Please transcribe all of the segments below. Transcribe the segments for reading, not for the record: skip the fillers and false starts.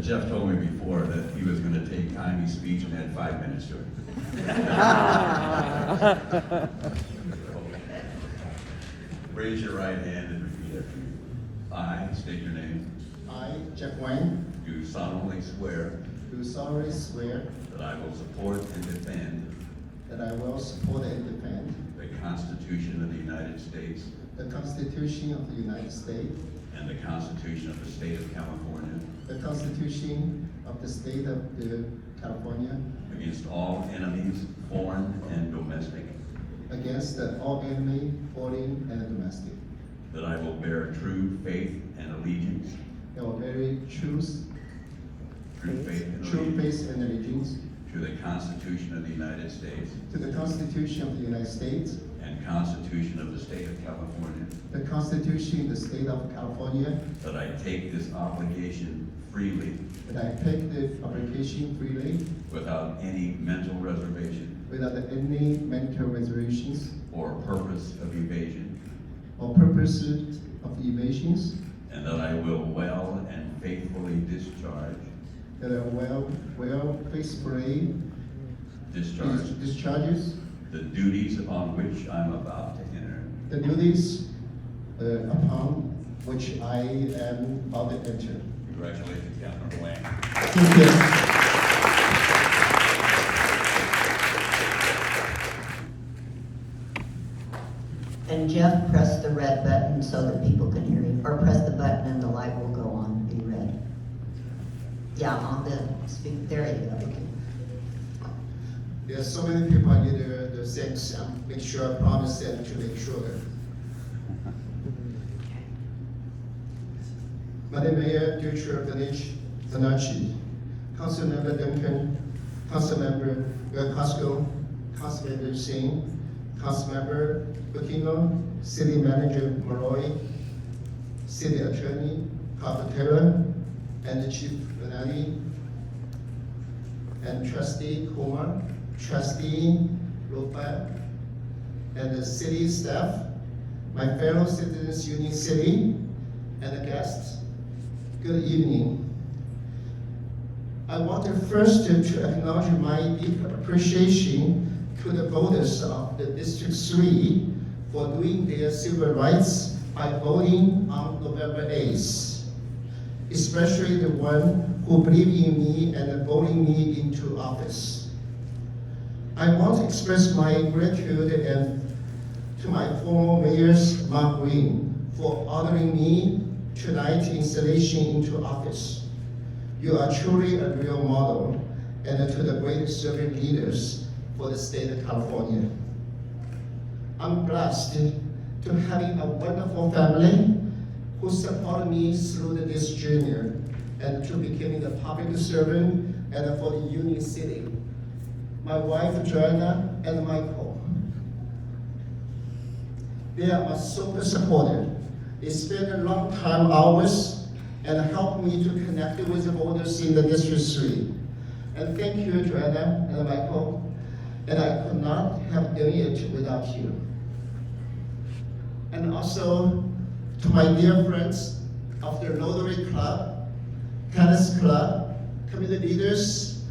Jeff told me before that he was going to take Tiny's speech and add 5 minutes to it. Raise your right hand and repeat after me. I state your name. I, Wang, Do solemnly swear do solemnly swear that I will support and defend that I will support and defend the Constitution of the United States the Constitution of the United States, and the Constitution of the State of California the Constitution of the State of California, against all enemies, foreign and domestic, against all enemy, foreign and domestic. that I will bear true faith and allegiance, I will bear true faith and faith and allegiance to the Constitution of the United States to the Constitution of the United States, and Constitution of the State of California, the Constitution of the State of California, that I take this obligation freely that I take the obligation freely without any mental reservation without any mental reservations or purpose of evasion, or purposes of evasions, and that I will well and faithfully discharge that I will faithfully discharges the duties upon which I'm about to enter. the duties upon which I am about to enter. Congratulations, Councilmember Wang. Thank you. And Jeff, press the red button so that people can hear you, or press the button and the light will go on and be red. Yeah, on the speak, there you go. There are so many people I need to thank, make sure I promise them to make sure. Madam Mayor, dear Chair Vanachi, Councilmember Duncan, Councilmember Costco, Councilmember Singh, Councilmember Aquino, City Manager Malloy, City Attorney Carpentera, and the Chief Renati, and Trustee Kumar, Trustee Lopa, and the city staff, my fellow citizens, Union City, and the guests. Good evening. I want to first to acknowledge my deep appreciation to the voters of the District 3 for doing their civil rights by voting on November 8th, especially the one who believe in me and voting me into office. I want to express my gratitude and to my former mayors, Mark Green, for honoring me tonight's installation into office. You are truly a real model, and to the great serving leaders for the state of California. I'm blessed to having a wonderful family who supported me through this journey and to becoming a public servant and for the Union City. My wife, Joanna, and Michael. They are my super supporter. They spend a long time hours and help me to connect with the voters in the District 3. And thank you, Joanna and Michael. And I could not have done it without you. And also to my dear friends of the Rotary Club, Tennis Club, community leaders,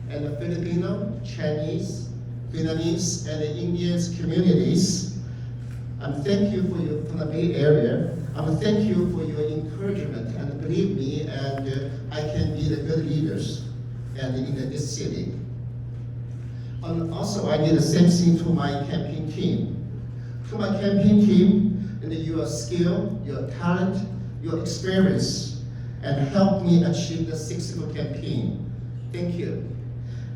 and the Filipino, Chinese, Vietnamese, and the Indian communities. Thank you for your from the Bay Area. Thank you for your encouragement and believe me, and I can be the good leaders and in this city. And also, I did the same thing to my campaign team. To my campaign team, and your skill, your talent, your experience, and help me achieve the successful campaign. Thank you.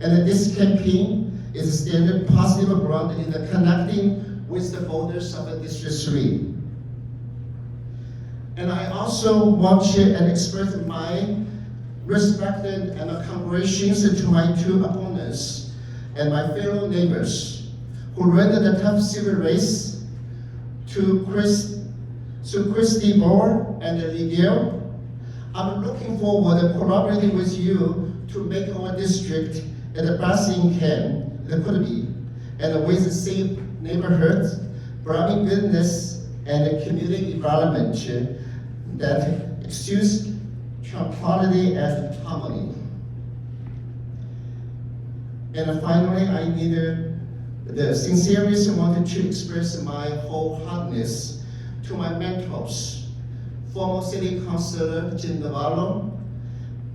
And this campaign is standing positive ground in the connecting with the voters of the District 3. And I also want to express my respect and congratulations to my two opponents and my fellow neighbors who ran the tough civil race to Christy Moore and Ligel. I'm looking forward to collaborating with you to make our district the best it could be, and with safe neighborhoods, bringing business and the community development that exudes tranquility and harmony. And finally, I sincerely wanted to express my wholeheartedness to my mentors, former City Councilor Jim Navarro,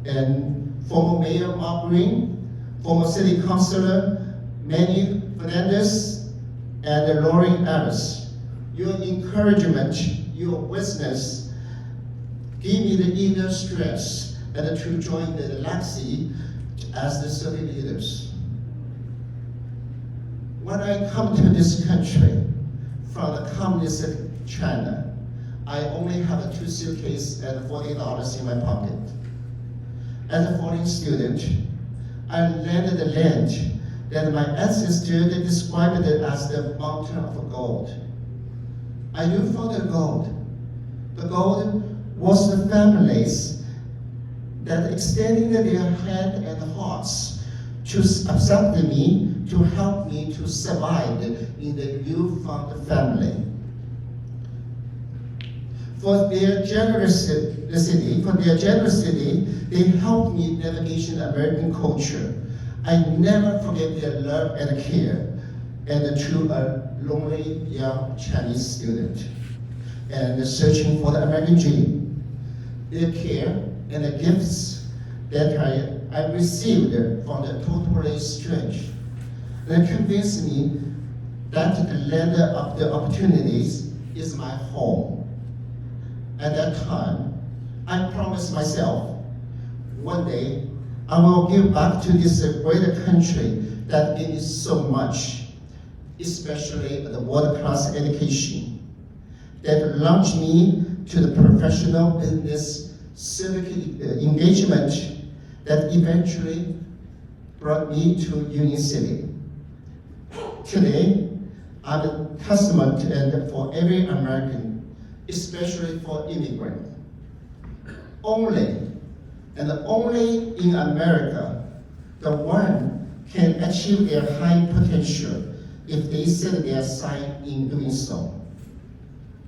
and former Mayor Mark Green, former City Councilor Manny Fernandez, and Lauren Ellis. Your encouragement, your witness, give me the inner strength and to join the legacy as the serving leaders. When I come to this country from the communist China, I only have 2 suitcases and $40 in my pocket. As a foreign student, I landed the land that my ancestors described it as the mountain of gold. I knew for the gold. The gold was the families that extended their hand and hearts to accept me, to help me to survive in the newfound family. For their generosity, they helped me navigate American culture. I never forget their love and care, and to a lonely young Chinese student, and searching for the American dream. Their care and the gifts that I received from the totally strange, that convinced me that the land of the opportunities is my home. At that time, I promised myself, one day, I will give back to this great country that gave me so much, especially the world-class education, that launched me to the professional business civic engagement that eventually brought me to Union City. Today, I'm a testament for every American, especially for immigrants. Only in America, the one can achieve their high potential if they set their sight in doing so.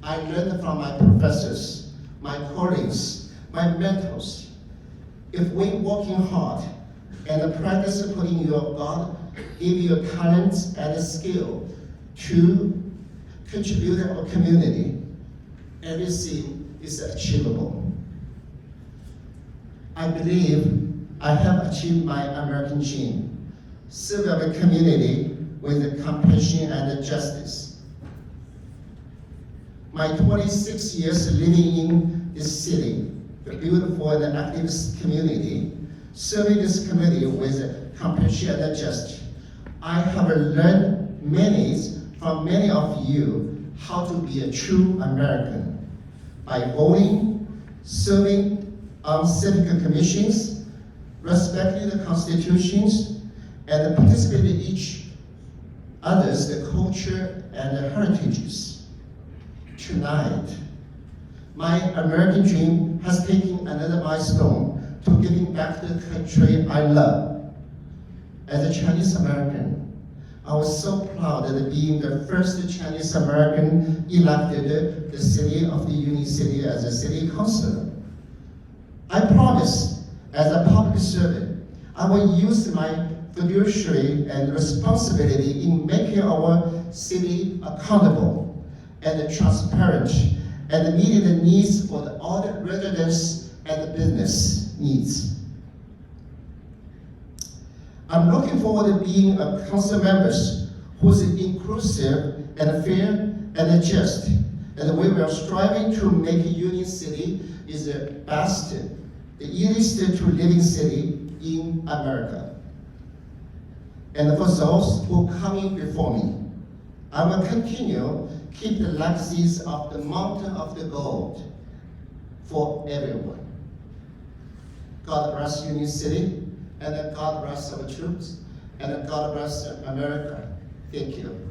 I learned from my professors, my colleagues, my mentors. If we working hard and practice putting your God, give you talents and skill to contribute to our community, everything is achievable. I believe I have achieved my American dream, serve our community with compassion and justice. My 26 years living in this city, the beautiful and active community, serving this community with compassion and justice, I have learned from many of you how to be a true American by voting, serving on civic commissions, respecting the constitutions, and participating in each other's culture and heritages. Tonight, my American dream has taken another milestone to giving back to the country I love. As a Chinese American, I was so proud of being the first Chinese American elected the city of the Union City as a city councilor. I promise, as a public servant, I will use my fiduciary and responsibility in making our city accountable and transparent and meeting the needs for all the residents and the business needs. I'm looking forward to being a council member who's inclusive and fair and just, and we are striving to make Union City is the best, the easiest to living city in America. And for those who are coming before me, I will continue keep the legacies of the mountain of the gold for everyone. God bless Union City, and God bless our troops, and God bless America. Thank you.